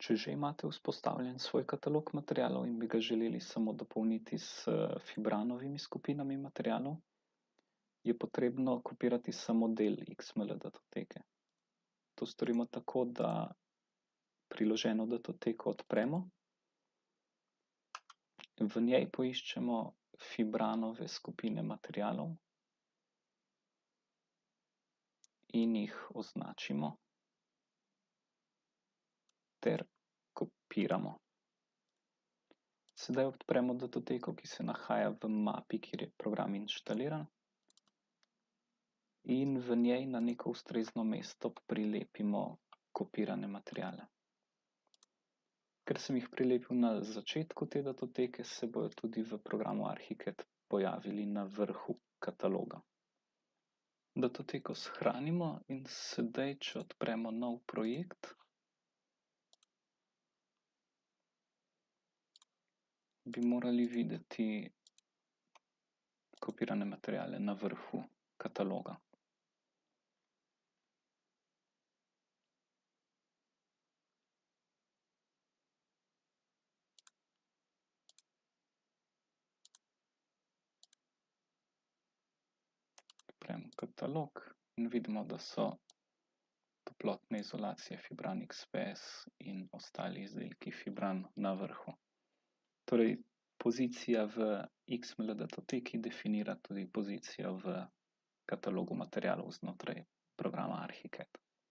Če že imate vzpostavljen svoj katalog materialov in bi ga želeli samo dopolniti s Fibranovimi skupinami materialov, je potrebno kopirati samo del XML datoteke. To storimo tako, da priloženo datoteko odpremo, v njej poiščemo Fibranove skupine materialov in jih označimo ter kopiramo. Sedaj odpremo datoteko, ki se nahaja v mapi, kjer je program inštaliran, in v njej na neko ustrezno mesto prilepimo kopirane materiale. Ker sem jih prilepil na začetku te datoteke, se bojo tudi v programu Archicad pojavili na vrhu kataloga. Datoteko shranimo in sedaj, če odpremo nov projekt, bi morali videti kopirane materiale na vrhu kataloga. Odpremo katalog in vidimo, da so toplotne izolacije Fibran XPS in ostali izdelki Fibran na vrhu. Torej, pozicija v XML datoteki definira tudi pozicijo v katalogu materialov znotraj programa Archicad.